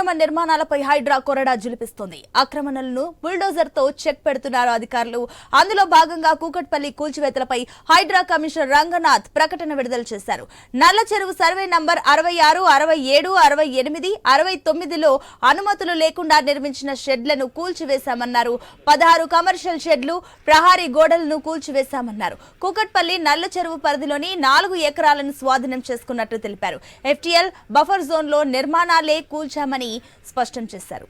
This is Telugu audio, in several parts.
అక్రమ నిర్మాణాలపై హైడ్రా కొరడా జులిపిస్తోంది. ఆక్రమణలను బుల్డోజర్ తో చెక్ పెడుతున్నారు అధికారులు. అందులో భాగంగా కూకట్పల్లి కూల్చివేతలపై హైడ్రా కమిషనర్ రంగనాథ్ ప్రకటన విడుదల చేశారు. నల్ల చెరువు సర్వే నంబర్ 66, 67, 68, 69లో అనుమతులు లేకుండా నిర్మించిన షెడ్లను కూల్చివేశామన్నారు. 16 కమర్షియల్ షెడ్లు, ప్రహారీ గోడలను కూల్చివేశామన్నారు. కూకట్పల్లి నల్ల చెరువు పరిధిలోని 4 ఎకరాలను స్వాధీనం చేసుకున్నట్లు తెలిపారు. FTL బఫర్ జోన్ లో నిర్మాణాలే కూల్చామని స్పష్టం చేశారు.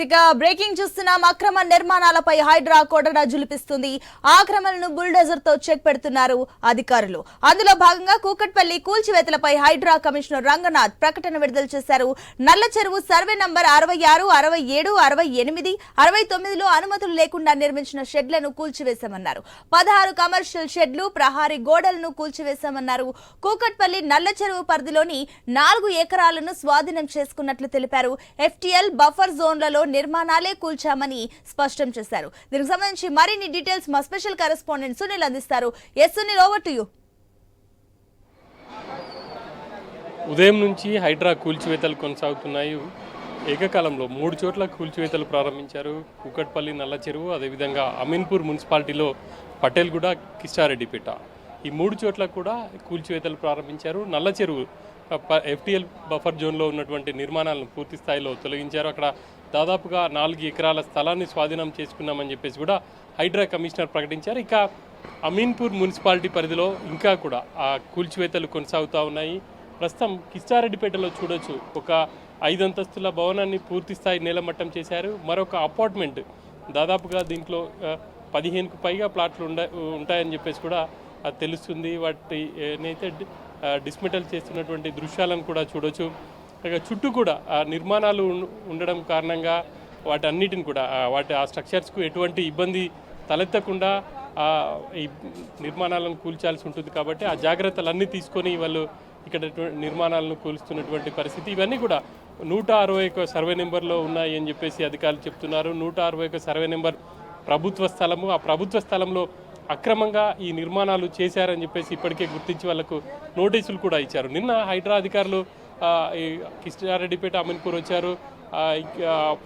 ఇక బ్రేకింగ్ చూస్తున్నాం. అక్రమ నిర్మాణాలపై హైడ్రా కొరడా జులిపిస్తుంది. ఆక్రమణలను బుల్డోజర్ తో చెక్ పెడుతున్నారు అధికారులు. అందులో భాగంగా కూకట్పల్లి కూల్చివేతలపై హైడ్రా కమిషనర్ రంగనాథ్ ప్రకటన విడుదల చేశారు. నల్ల చెరువు సర్వే నంబర్ 66, 67, 68, 69లో అనుమతులు లేకుండా నిర్మించిన షెడ్లను కూల్చివేశామన్నారు. 16 కమర్షియల్ షెడ్లు, ప్రహారీ గోడలను కూల్చివేశామన్నారు. కూకట్పల్లి నల్ల చెరువు పరిధిలోని 4 ఎకరాలను స్వాధీనం చేసుకున్నట్లు తెలిపారు. FTL బఫర్ జోన్లలో నిర్మాణాలే కూల్చామని స్పష్టం చేశారు. దీనికి సంబంధించి మరిన్ని డీటెయిల్స్ మా స్పెషల్ కరెస్పాండెంట్ సునీల్ అందిస్తారు. Sunil, over to you. ఉదయం నుంచి హైడ్రా కూల్చివేతలు కొనసాగుతున్నాయి. ఏకకాలంలో 3 చోట్ల కూల్చివేతలు ప్రారంభించారు. కూకట్పల్లి, నల్ల చెరువు, అదేవిధంగా అమీన్పూర్ మున్సిపాలిటీలో పటేల్గూడ, కిష్టారెడ్డిపేట, ఈ 3 చోట్ల కూడా కూల్చివేతలు ప్రారంభించారు. నల్ల చెరువు FTL బఫర్ జోన్లో ఉన్నటువంటి నిర్మాణాలను పూర్తి స్థాయిలో తొలగించారు. అక్కడ దాదాపుగా 4 ఎకరాల స్థలాన్ని స్వాధీనం చేసుకున్నామని చెప్పేసి కూడా హైడ్రా కమిషనర్ ప్రకటించారు. ఇక అమీన్పూర్ మున్సిపాలిటీ పరిధిలో ఇంకా కూడా ఆ కూల్చివేతలు కొనసాగుతూ ఉన్నాయి. ప్రస్తుతం కిష్టారెడ్డిపేటలో చూడొచ్చు, ఒక 5 అంతస్తుల భవనాన్ని పూర్తి స్థాయి నేలమట్టం చేశారు. మరొక అపార్ట్మెంట్, దాదాపుగా దీంట్లో 15కు పైగా ప్లాట్లు ఉంటాయని చెప్పేసి కూడా తెలుస్తుంది. వాటి ఏదైతే డిస్మెటల్ చేస్తున్నటువంటి దృశ్యాలను కూడా చూడొచ్చు. ఇక చుట్టూ కూడా నిర్మాణాలు ఉండడం కారణంగా వాటన్నిటిని కూడా ఆ స్ట్రక్చర్స్కు ఎటువంటి ఇబ్బంది తలెత్తకుండా ఈ నిర్మాణాలను కూల్చాల్సి ఉంటుంది. కాబట్టి ఆ జాగ్రత్తలన్నీ తీసుకొని వాళ్ళు ఇక్కడ నిర్మాణాలను కూలుస్తున్నటువంటి పరిస్థితి. ఇవన్నీ కూడా 161 సర్వే నెంబర్లో ఉన్నాయి అని చెప్పేసి అధికారులు చెప్తున్నారు. 161 సర్వే నెంబర్ ప్రభుత్వ స్థలము. ఆ ప్రభుత్వ స్థలంలో అక్రమంగా ఈ నిర్మాణాలు చేశారని చెప్పేసి ఇప్పటికే గుర్తించి వాళ్లకు నోటీసులు కూడా ఇచ్చారు. నిన్న హైడ్రా అధికారులు ఈ కిష్టారెడ్డిపేట, అమీన్పూర్ వచ్చారు.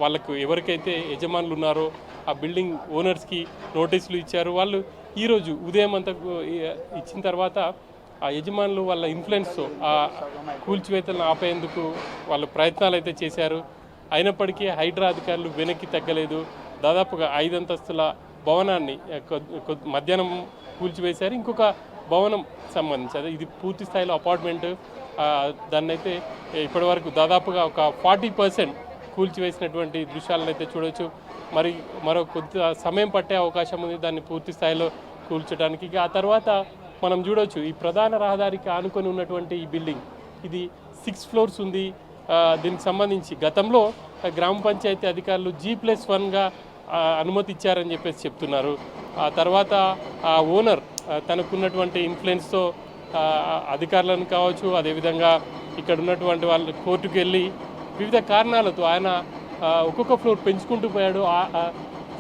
వాళ్ళకు ఎవరికైతే యజమానులు ఉన్నారో ఆ బిల్డింగ్ ఓనర్స్కి నోటీసులు ఇచ్చారు. వాళ్ళు ఈరోజు ఉదయం అంతా ఇచ్చిన తర్వాత ఆ యజమానులు వాళ్ళ ఇన్ఫ్లుయెన్స్తో ఆ కూల్చివేతలను ఆపేందుకు వాళ్ళు ప్రయత్నాలు అయితే చేశారు. అయినప్పటికీ హైడ్రా అధికారులు వెనక్కి తగ్గలేదు. దాదాపుగా 5 అంతస్తుల భవనాన్ని మధ్యాహ్నం కూల్చివేశారు. ఇంకొక భవనం సంబంధించి ఇది పూర్తి స్థాయిలో అపార్ట్మెంట్. దాన్ని అయితే ఇప్పటివరకు దాదాపుగా ఒక 40% కూల్చివేసినటువంటి దృశ్యాలను అయితే చూడవచ్చు. మరో కొద్ది సమయం పట్టే అవకాశం ఉంది దాన్ని పూర్తి స్థాయిలో కూల్చడానికి. ఆ తర్వాత మనం చూడవచ్చు, ఈ ప్రధాన రహదారికి ఆనుకొని ఉన్నటువంటి ఈ బిల్డింగ్, ఇది 6 ఫ్లోర్స్ ఉంది. దీనికి సంబంధించి గతంలో గ్రామ పంచాయతీ అధికారులు G+1గా అనుమతి ఇచ్చారని చెప్పేసి చెప్తున్నారు. ఆ తర్వాత ఆ ఓనర్ తనకున్నటువంటి ఇన్ఫ్లుయెన్స్తో అధికారులను కావచ్చు, అదేవిధంగా ఇక్కడ ఉన్నటువంటి వాళ్ళు కోర్టుకు వెళ్ళి వివిధ కారణాలతో ఆయన ఒక్కొక్క ఫ్లోర్ పెంచుకుంటూ పోయాడు.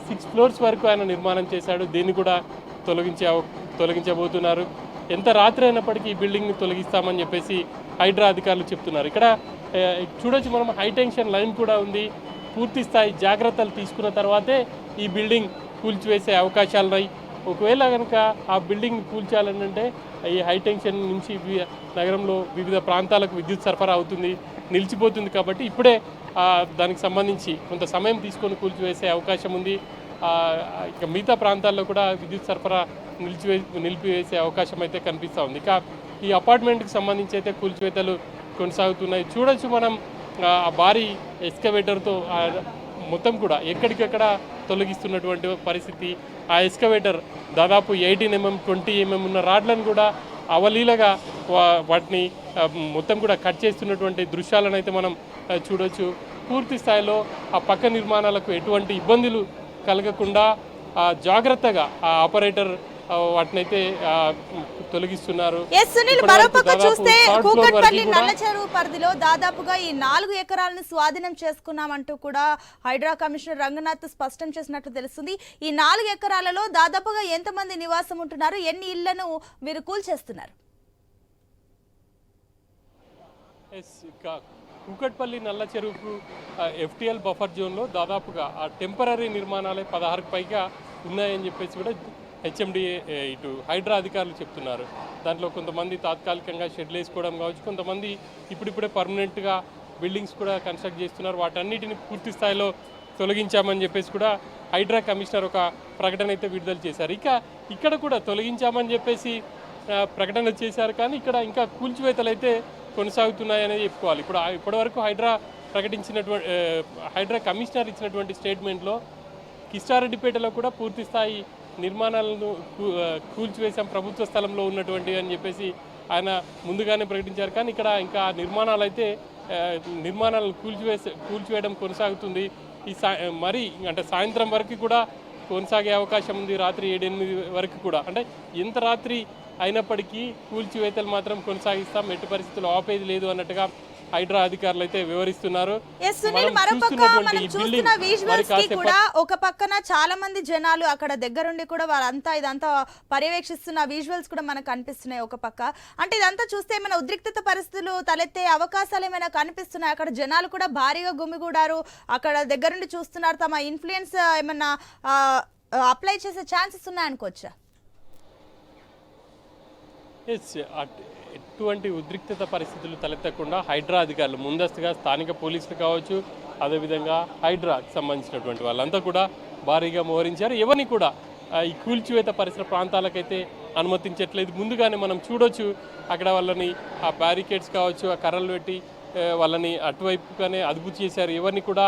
6 ఫ్లోర్స్ వరకు ఆయన నిర్మాణం చేశాడు. దీన్ని కూడా తొలగించబోతున్నారు. ఎంత రాత్రి అయినప్పటికీ ఈ బిల్డింగ్ని తొలగిస్తామని చెప్పేసి హైడ్రా అధికారులు చెప్తున్నారు. ఇక్కడ చూడొచ్చు మనం, హైటెన్షన్ లైన్ కూడా ఉంది. పూర్తి స్థాయి జాగ్రత్తలు తీసుకున్న తర్వాతే ఈ బిల్డింగ్ కూల్చివేసే అవకాశాలు ఉన్నాయి. ఒకవేళ కనుక ఆ బిల్డింగ్ కూల్చాలంటే ఈ హైటెన్షన్ నుంచి నగరంలో వివిధ ప్రాంతాలకు విద్యుత్ సరఫరా అవుతుంది, నిలిచిపోతుంది. కాబట్టి ఇప్పుడే దానికి సంబంధించి కొంత సమయం తీసుకొని కూల్చివేసే అవకాశం ఉంది. ఇక మిగతా ప్రాంతాల్లో కూడా విద్యుత్ సరఫరా నిలిపివేసే అవకాశం అయితే కనిపిస్తూ ఉంది. ఇక ఈ అపార్ట్మెంట్కి సంబంధించి అయితే కూల్చివేతలు కొనసాగుతున్నాయి. చూడొచ్చు మనం, ఆ భారీ ఎక్స్కవేటర్తో మొత్తం కూడా ఎక్కడికెక్కడ తొలగిస్తున్నటువంటి పరిస్థితి. ఆ ఎక్స్కవేటర్ దాదాపు 18 mm, 20 mm ఉన్న రాడ్లను కూడా అవలీలగా వాటిని మొత్తం కూడా కట్ చేస్తున్నటువంటి దృశ్యాలను అయితే మనం చూడొచ్చు. పూర్తి స్థాయిలో ఆ పక్క నిర్మాణాలకు ఎటువంటి ఇబ్బందులు కలగకుండా జాగ్రత్తగా ఆ ఆపరేటర్ వాటినైతే తొలగిస్తున్నారు. ఎస్ సునీల్, మరోపక్క చూస్తే కూకట్పల్లి నల్ల చెరువు పరిధిలో దాదాపుగా ఈ 4 ఎకరాలను స్వాధీనం చేసుకున్నామంటూ కూడా హైడ్రా కమిషనర్ రంగనాథ్ స్పష్టం చేసినట్లు తెలుస్తుంది. ఈ 4 ఎకరాలలో దాదాపుగా ఎంతమంది నివాసం ఉంటున్నారు, ఎన్ని ఇళ్లను మీరు కూల్చేస్తున్నారు? కూకట్పల్లి నల్ల చెరువుకు ఎఫ్టీఎల్ బఫర్ జోన్లో దాదాపుగా ఆ టెంపరీ నిర్మాణాలే 16కు పైగా ఉన్నాయని చెప్పేసి కూడా హెచ్ఎండిఏ ఇటు హైడ్రా అధికారులు చెప్తున్నారు. దాంట్లో కొంతమంది తాత్కాలికంగా షెడ్లు వేసుకోవడం కావచ్చు, కొంతమంది ఇప్పుడిప్పుడే పర్మనెంట్గా బిల్డింగ్స్ కూడా కన్స్ట్రక్ట్ చేస్తున్నారు. వాటన్నిటిని పూర్తి స్థాయిలో తొలగించామని చెప్పేసి కూడా హైడ్రా కమిషనర్ ఒక ప్రకటన అయితే విడుదల చేశారు. ఇక్కడ కూడా తొలగించామని చెప్పేసి ప్రకటన చేశారు, కానీ ఇక్కడ ఇంకా కూల్చివేతలు అయితే కొనసాగుతున్నాయని చెప్పుకోవాలి. ఇప్పటివరకు హైడ్రా కమిషనర్ ఇచ్చినటువంటి స్టేట్మెంట్లో కిష్టారెడ్డిపేటలో కూడా పూర్తి స్థాయి నిర్మాణాలను కూల్చివేశాం, ప్రభుత్వ స్థలంలో ఉన్నటువంటి అని చెప్పేసి ఆయన ముందుగానే ప్రకటించారు. కానీ ఇక్కడ ఇంకా నిర్మాణాలను కూల్చివేయడం కొనసాగుతుంది. మరి అంటే సాయంత్రం వరకు కూడా కొనసాగే అవకాశం ఉంది. రాత్రి 7-8 వరకు కూడా, అంటే ఎంత రాత్రి అయినప్పటికీ కూల్చివేతలు మాత్రం కొనసాగిస్తాం, ఎట్టి పరిస్థితుల్లో ఆపేది లేదు అన్నట్టుగా హైడ్రా అధికారులు అయితే వివరిస్తున్నారు. ఒక పక్కన చాలా మంది జనాలు అక్కడ దగ్గరుండి కూడా వారంతా ఇదంతా పర్యవేక్షిస్తున్న విజువల్స్ కూడా మనకు కనిపిస్తున్నాయి. ఒక పక్క అంటే ఇదంతా చూస్తే ఏమైనా ఉద్రిక్తత పరిస్థితులు తలెత్తే అవకాశాలు ఏమైనా కనిపిస్తున్నాయి? అక్కడ జనాలు కూడా భారీగా గుమిగూడారు, అక్కడ దగ్గరుండి చూస్తున్నారు. తమ ఇన్ఫ్లుయెన్స్ ఏమన్నా అప్లై చేసే ఛాన్సెస్ ఉన్నాయనుకోవచ్చా? ఎటువంటి ఉద్రిక్తత పరిస్థితులు తలెత్తకుండా హైడ్రా అధికారులు ముందస్తుగా స్థానిక పోలీసులు కావచ్చు, అదేవిధంగా హైడ్రాకి సంబంధించినటువంటి వాళ్ళంతా కూడా భారీగా మోహరించారు. ఎవరిని కూడా ఈ కూల్చివేత పరిసర ప్రాంతాలకైతే అనుమతించట్లేదు. ముందుగానే మనం చూడొచ్చు, అక్కడ వాళ్ళని ఆ బ్యారికేడ్స్ కావచ్చు, ఆ కర్రలు పెట్టి వాళ్ళని అటువైపుగానే అదుపు చేశారు. ఎవరిని కూడా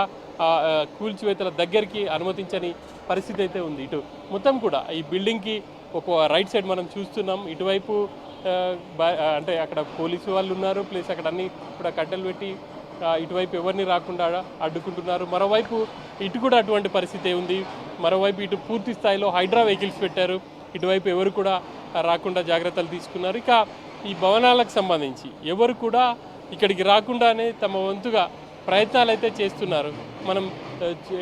కూల్చివేతల దగ్గరికి అనుమతించని పరిస్థితి అయితే ఉంది. ఇటు మొత్తం కూడా ఈ బిల్డింగ్కి ఒక రైట్ సైడ్ మనం చూస్తున్నాం, ఇటువైపు అంటే అక్కడ పోలీసు వాళ్ళు ఉన్నారు, ప్లస్ అక్కడ అన్ని కూడా కట్టెలు పెట్టి ఇటువైపు ఎవరిని రాకుండా అడ్డుకుంటున్నారు. మరోవైపు ఇటు కూడా అటువంటి పరిస్థితి ఉంది. మరోవైపు ఇటు పూర్తి స్థాయిలో హైడ్రా వెహికల్స్ పెట్టారు, ఇటువైపు ఎవరు కూడా రాకుండా జాగ్రత్తలు తీసుకున్నారు. ఇక ఈ భవనాలకు సంబంధించి ఎవరు కూడా ఇక్కడికి రాకుండానే తమ వంతుగా ప్రయత్నాలు అయితే చేస్తున్నారు. మనం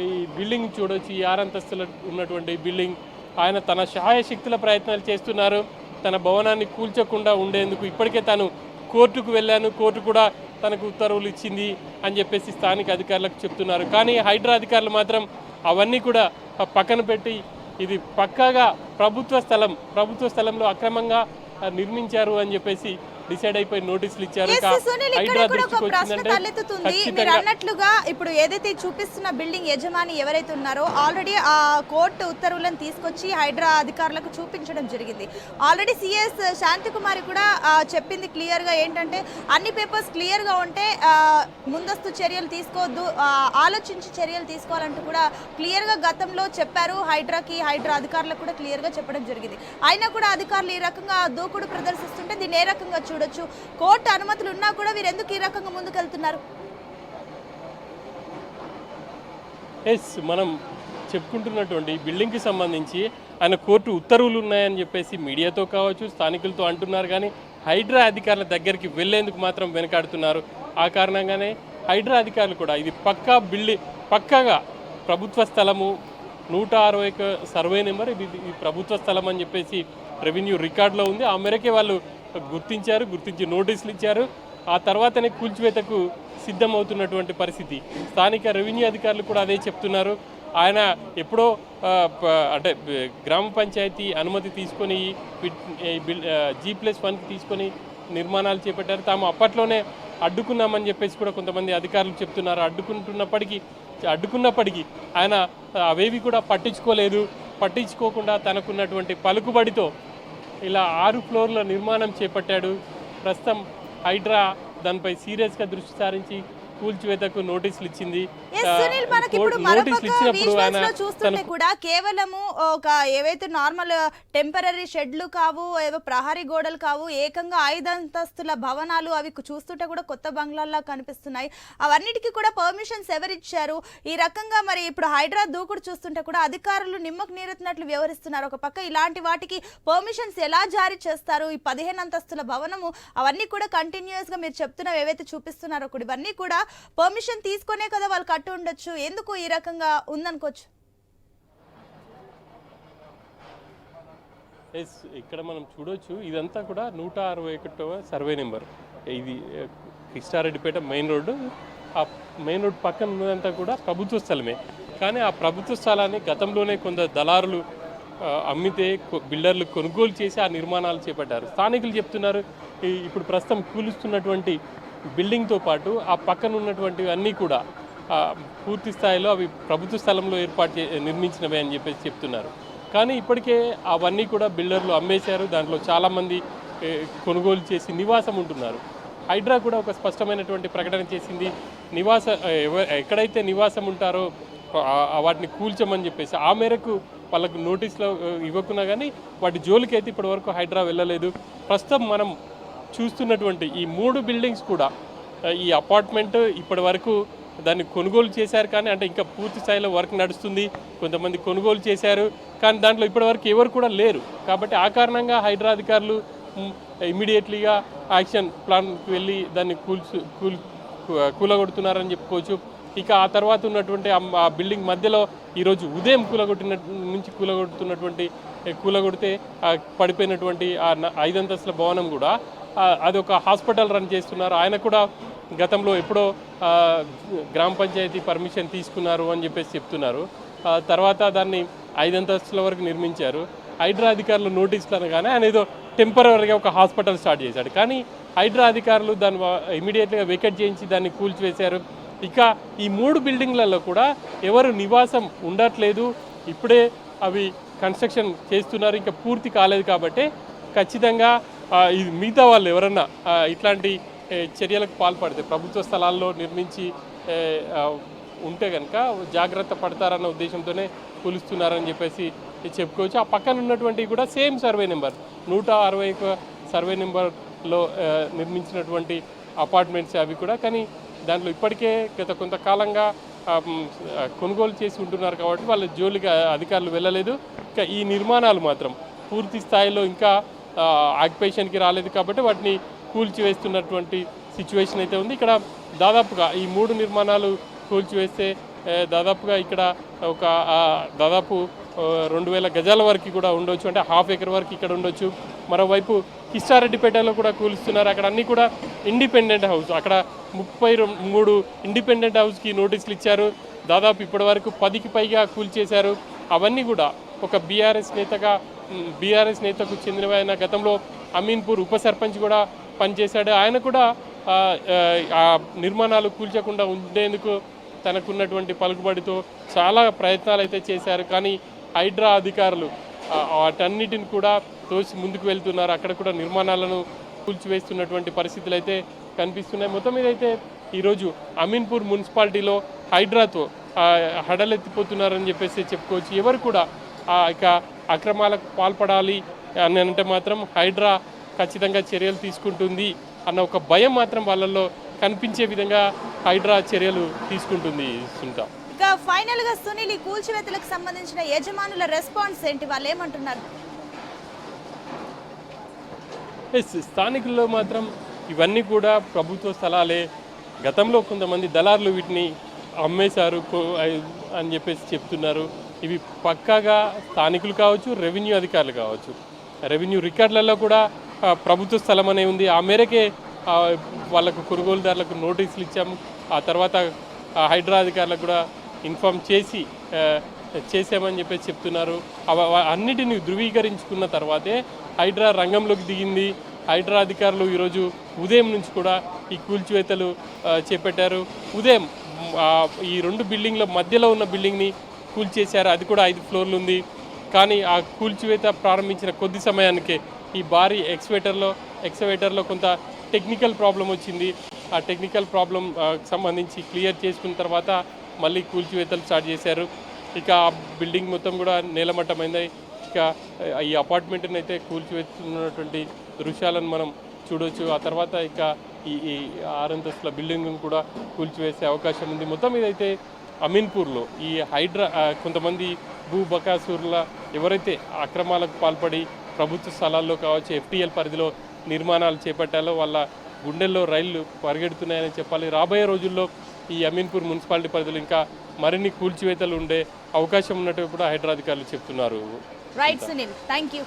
ఈ బిల్డింగ్ చూడవచ్చు, ఈ 6 అంతస్తుల ఉన్నటువంటి బిల్డింగ్, ఆయన తన సహాయశక్తుల ప్రయత్నాలు చేస్తున్నారు తన భవనాన్ని కూల్చకుండా ఉండేందుకు. ఇప్పటికే తాను కోర్టుకు వెళ్ళాను, కోర్టు కూడా తనకు ఉత్తర్వులు ఇచ్చింది అని చెప్పేసి స్థానిక అధికారులకు చెప్తున్నారు. కానీ హైడ్రా అధికారులు మాత్రం అవన్నీ కూడా పక్కన పెట్టి ఇది పక్కాగా ప్రభుత్వ స్థలంలో అక్రమంగా నిర్మించారు అని చెప్పేసి డిసైడ్ అయిపోయి నోటీసులు ఇచ్చారు. అన్నట్లుగా ఇప్పుడు ఏదైతే చూపిస్తున్న బిల్డింగ్ యజమాని ఎవరైతే ఉన్నారో ఆల్రెడీ ఆ కోర్టు ఉత్తర్వులను తీసుకొచ్చి హైడ్రా అధికారులకు చూపించడం జరిగింది. ఆల్రెడీ సిఎస్ శాంతికుమారి కూడా చెప్పింది క్లియర్ గా, ఏంటంటే అన్ని పేపర్స్ క్లియర్ గా ఉంటే ముందస్తు చర్యలు తీసుకోవద్దు, ఆలోచించి చర్యలు తీసుకోవాలంటూ కూడా క్లియర్ గా గతంలో చెప్పారు. హైడ్రా అధికారులకు కూడా క్లియర్ గా చెప్పడం జరిగింది. అయినా కూడా అధికారులు ఈ రకంగా దూకుడు ప్రదర్శిస్తుంటే దీన్ని ఏ రకంగా చూడొచ్చు? కోర్టు అనుమతులు ఉన్నా కూడా వీరు ఎందుకు ఈ రకంగా ముందుకెళ్తున్నారు? మనం చెప్పుకుంటున్నటువంటి బిల్డింగ్కి సంబంధించి ఆయన కోర్టు ఉత్తర్వులు ఉన్నాయని చెప్పేసి మీడియాతో కావచ్చు, స్థానికులతో అంటున్నారు. కానీ హైడ్రా అధికారుల దగ్గరికి వెళ్లేందుకు మాత్రం వెనకాడుతున్నారు. ఆ కారణంగానే హైడ్రా అధికారులు కూడా ఇది పక్కాగా ప్రభుత్వ స్థలము, 160 సర్వే నెంబర్, ఇది ప్రభుత్వ స్థలం అని చెప్పేసి రెవెన్యూ రికార్డులో ఉంది. ఆ మేరకే వాళ్ళు గుర్తించి నోటీసులు ఇచ్చారు. ఆ తర్వాతనే కూల్చివేతకు సిద్ధమవుతున్నటువంటి పరిస్థితి. స్థానిక రెవెన్యూ అధికారులు కూడా అదే చెప్తున్నారు. ఆయన ఎప్పుడో అంటే గ్రామ పంచాయతీ అనుమతి తీసుకొని G+1కి తీసుకొని నిర్మాణాలు చేపట్టారు. తాము అప్పట్లోనే అడ్డుకున్నామని చెప్పేసి కూడా కొంతమంది అధికారులు చెప్తున్నారు. అడ్డుకున్నప్పటికీ ఆయన అవేవి కూడా పట్టించుకోకుండా తనకున్నటువంటి పలుకుబడితో ఇలా 6 ఫ్లోర్ల నిర్మాణం చేపట్టాడు. ప్రస్తుతం హైడ్రా దానిపై సీరియస్గా దృష్టి సారించి కూల్చివేతకు నోటీసులు ఇచ్చింది. సునీల్, మనకి ఇప్పుడు నోటీసులు ఇచ్చినప్పుడు visuals ఆయన లో చూస్తుంటే కూడా కేవలము ఒక ఏవైతే నార్మల్ టెంపరరీ షెడ్లు కావు, ఏవో ప్రహరీ గోడలు కావు, ఏకంగా 5 అంతస్తుల భవనాలు అవి చూస్తుంటే కూడా కొత్త బంగ్లాల్లా కనిపిస్తున్నాయి. అవన్నిటికీ కూడా పర్మిషన్స్ ఎవరిచ్చారు? ఈ రకంగా మరి ఇప్పుడు హైడ్రా దూకుడు చూస్తుంటే కూడా అధికారులు నిమ్మకు నీరెత్తినట్లు వ్యవహరిస్తున్నారు. ఒక పక్క ఇలాంటి వాటికి పర్మిషన్స్ ఎలా జారీ చేస్తారు? ఈ 15 అంతస్తుల భవనము అవన్నీ కూడా కంటిన్యూస్ గా మీరు చెప్తున్నవి ఏవైతే చూపిస్తున్నారో కూడా ఇవన్నీ కూడా పర్మిషన్ తీసుకునే కదా వాళ్ళు కట్టు ఉండొచ్చు. ఎందుకు ఈ రకంగా ఉందనుకోవచ్చు? ఇక్కడ మనం చూడొచ్చు, ఇదంతా కూడా 161వ సర్వే నెంబర్. ఇది కిష్టారెడ్డిపేట మెయిన్ రోడ్డు. ఆ మెయిన్ రోడ్ పక్కన ఉన్నదంతా కూడా ప్రభుత్వ స్థలమే. కానీ ఆ ప్రభుత్వ స్థలాన్ని గతంలోనే కొందరు దళారులు అమ్మితే బిల్డర్లు కొనుగోలు చేసి ఆ నిర్మాణాలు చేపట్టారు. స్థానికులు చెప్తున్నారు, ఇప్పుడు ప్రస్తుతం కూలుస్తున్నటువంటి బిల్డింగ్తో పాటు ఆ పక్కన ఉన్నటువంటి అన్నీ కూడా పూర్తి స్థాయిలో అవి ప్రభుత్వ స్థలంలో నిర్మించినవే అని చెప్పేసి చెప్తున్నారు. కానీ ఇప్పటికే అవన్నీ కూడా బిల్డర్లు అమ్మేశారు. దాంట్లో చాలామంది కొనుగోలు చేసి నివాసం ఉంటున్నారు. హైడ్రా కూడా ఒక స్పష్టమైనటువంటి ప్రకటన చేసింది. ఎక్కడైతే నివాసం ఉంటారో వాటిని కూల్చమని చెప్పేసి ఆ మేరకు వాళ్ళకు నోటీసులు ఇవ్వకున్నా కానీ వాటి జోలికి అయితే ఇప్పటివరకు హైడ్రా వెళ్ళలేదు. ప్రస్తుతం మనం చూస్తున్నటువంటి ఈ 3 బిల్డింగ్స్ కూడా ఈ అపార్ట్మెంట్ ఇప్పటి వరకు దాన్ని కొనుగోలు చేశారు. కానీ అంటే ఇంకా పూర్తి స్థాయిలో వర్క్ నడుస్తుంది. కొంతమంది కొనుగోలు చేశారు, కానీ దాంట్లో ఇప్పటివరకు ఎవరు కూడా లేరు. కాబట్టి ఆ కారణంగా హైడ్రా అధికారులు ఇమీడియట్లీగా యాక్షన్ ప్లాన్కి వెళ్ళి దాన్ని కూలగొడుతున్నారని చెప్పుకోవచ్చు. ఇక ఆ తర్వాత ఉన్నటువంటి ఆ బిల్డింగ్ మధ్యలో ఈరోజు ఉదయం కూలగొడితే పడిపోయినటువంటి ఆ 5 అంతస్తుల భవనం కూడా అది ఒక హాస్పిటల్ రన్ చేస్తున్నారు. ఆయన కూడా గతంలో ఎప్పుడో గ్రామ పంచాయతీ పర్మిషన్ తీసుకున్నారు అని చెప్పేసి చెప్తున్నారు. తర్వాత దాన్ని 5 అంతస్తుల వరకు నిర్మించారు. హైడ్రా అధికారులు నోటీసులు అనగానే ఆయన ఏదో టెంపరీగా ఒక హాస్పిటల్ స్టార్ట్ చేశాడు. కానీ హైడ్రా అధికారులు దాన్ని ఇమీడియట్గా వెకెట్ చేయించి దాన్ని కూల్చివేశారు. ఇక ఈ 3 బిల్డింగ్లలో కూడా ఎవరు నివాసం ఉండట్లేదు. ఇప్పుడే అవి కన్స్ట్రక్షన్ చేస్తున్నారు, ఇంకా పూర్తి కాలేదు. కాబట్టి ఖచ్చితంగా ఇది మిగతా వాళ్ళు ఎవరన్నా ఇట్లాంటి చర్యలకు పాల్పడితే ప్రభుత్వ స్థలాల్లో నిర్మించి ఉంటే కనుక జాగ్రత్త పడతారన్న ఉద్దేశంతోనే కూలుస్తున్నారని చెప్పేసి చెప్పుకోవచ్చు. ఆ పక్కన ఉన్నటువంటి కూడా సేమ్ సర్వే నెంబర్ 161 సర్వే నెంబర్లో నిర్మించినటువంటి అపార్ట్మెంట్స్ అవి కూడా. కానీ దాంట్లో ఇప్పటికే గత కొంతకాలంగా కొనుగోలు చేసి ఉంటున్నారు కాబట్టి వాళ్ళ జోలికి అధికారులు వెళ్ళలేదు. ఇంకా ఈ నిర్మాణాలు మాత్రం పూర్తి స్థాయిలో ఇంకా ఆక్యుపేషన్కి రాలేదు కాబట్టి వాటిని కూల్చివేస్తున్నటువంటి సిచ్యువేషన్ అయితే ఉంది. ఇక్కడ దాదాపుగా ఈ 3 నిర్మాణాలు కూల్చివేస్తే దాదాపుగా ఇక్కడ ఒక దాదాపు 2000 గజాల వరకు కూడా ఉండొచ్చు, అంటే ½ ఎకర్ వరకు ఇక్కడ ఉండొచ్చు. మరోవైపు కిష్టారెడ్డిపేటలో కూడా కూలుస్తున్నారు. అక్కడ అన్నీ కూడా ఇండిపెండెంట్ హౌస్, అక్కడ 33 ఇండిపెండెంట్ హౌస్కి నోటీసులు ఇచ్చారు. దాదాపు ఇప్పటి వరకు 10కి పైగా కూల్చేశారు. అవన్నీ కూడా ఒక బీఆర్ఎస్ నేతకు చెందినవైన గతంలో అమీన్పూర్ ఉప సర్పంచ్ కూడా పనిచేశాడు. ఆయన కూడా ఆ నిర్మాణాలు కూల్చకుండా ఉండేందుకు తనకున్నటువంటి పలుకుబడితో చాలా ప్రయత్నాలు అయితే చేశారు. కానీ హైడ్రా అధికారులు వాటన్నిటిని కూడా తోసి ముందుకు వెళ్తున్నారు. అక్కడ కూడా నిర్మాణాలను కూల్చివేస్తున్నటువంటి పరిస్థితులు అయితే కనిపిస్తున్నాయి. మొత్తం మీద అయితే ఈరోజు అమీన్పూర్ మున్సిపాలిటీలో హైడ్రాతో హడలెత్తిపోతున్నారని చెప్పేసి చెప్పుకోవచ్చు. ఎవరు కూడా ఇక అక్రమాలకు పాల్పడాలి అని అంటే మాత్రం హైడ్రా ఖచ్చితంగా చర్యలు తీసుకుంటుంది అన్న ఒక భయం మాత్రం వాళ్ళల్లో కనిపించే విధంగా హైడ్రా చర్యలు తీసుకుంటుంది. సునీత, ఇక ఫైనల్ గా సునీల్, ఈ కూల్చివేతలకు సంబంధించిన యజమానుల రెస్పాన్స్ ఏంటి? వాళ్ళు ఏమంటున్నారు? స్థానికుల్లో మాత్రం ఇవన్నీ కూడా ప్రభుత్వ స్థలాలే, గతంలో కొంతమంది దళారులు వీటిని అమ్మేశారు అని చెప్పేసి చెప్తున్నారు. ఇవి పక్కాగా స్థానికులు కావచ్చు, రెవెన్యూ అధికారులు కావచ్చు. రెవెన్యూ రికార్డులలో కూడా ప్రభుత్వ స్థలం అనే ఉంది. ఆ మేరకే వాళ్ళకు కొనుగోలుదారులకు నోటీసులు ఇచ్చాము. ఆ తర్వాత హైడ్రా అధికారులకు కూడా ఇన్ఫామ్ చేసామని చెప్పేసి చెప్తున్నారు. అన్నిటిని ధృవీకరించుకున్న తర్వాతే హైడ్రా రంగంలోకి దిగింది. హైడ్రా అధికారులు ఈరోజు ఉదయం నుంచి కూడా ఈ కూల్చివేతలు చేపట్టారు. ఉదయం ఈ 2 బిల్డింగ్ల మధ్యలో ఉన్న బిల్డింగ్ని కూల్చేశారు. అది కూడా 5 ఫ్లోర్లు ఉంది. కానీ ఆ కూల్చివేత ప్రారంభించిన కొద్ది సమయానికే ఈ భారీ ఎక్స్కవేటర్లో కొంత టెక్నికల్ ప్రాబ్లం వచ్చింది. ఆ టెక్నికల్ ప్రాబ్లం సంబంధించి క్లియర్ చేసుకున్న తర్వాత మళ్ళీ కూల్చివేతలు స్టార్ట్ చేశారు. ఇక ఆ బిల్డింగ్ మొత్తం కూడా నేలమట్టమైంది. ఇక ఈ అపార్ట్మెంట్ని అయితే కూల్చివేస్తున్నటువంటి దృశ్యాలను మనం చూడవచ్చు. ఆ తర్వాత ఇక ఈ 6 అంతస్తుల బిల్డింగ్ కూడా కూల్చివేసే అవకాశం ఉంది. మొత్తం ఇదైతే అమీన్పూర్లో ఈ హైడ్రా కొంతమంది భూ బకాసురుల ఎవరైతే అక్రమాలకు పాల్పడి ప్రభుత్వ స్థలాల్లో కావచ్చు FTL పరిధిలో నిర్మాణాలు చేపట్టాలో వాళ్ళ గుండెల్లో రైళ్లు పరిగెడుతున్నాయని చెప్పాలి. రాబోయే రోజుల్లో ఈ అమీన్పూర్ మున్సిపాలిటీ పరిధిలో ఇంకా మరిన్ని కూల్చివేతలు ఉండే అవకాశం ఉన్నట్టు కూడా హైడ్రా అధికారులు చెప్తున్నారు. Right Sunil, thank you.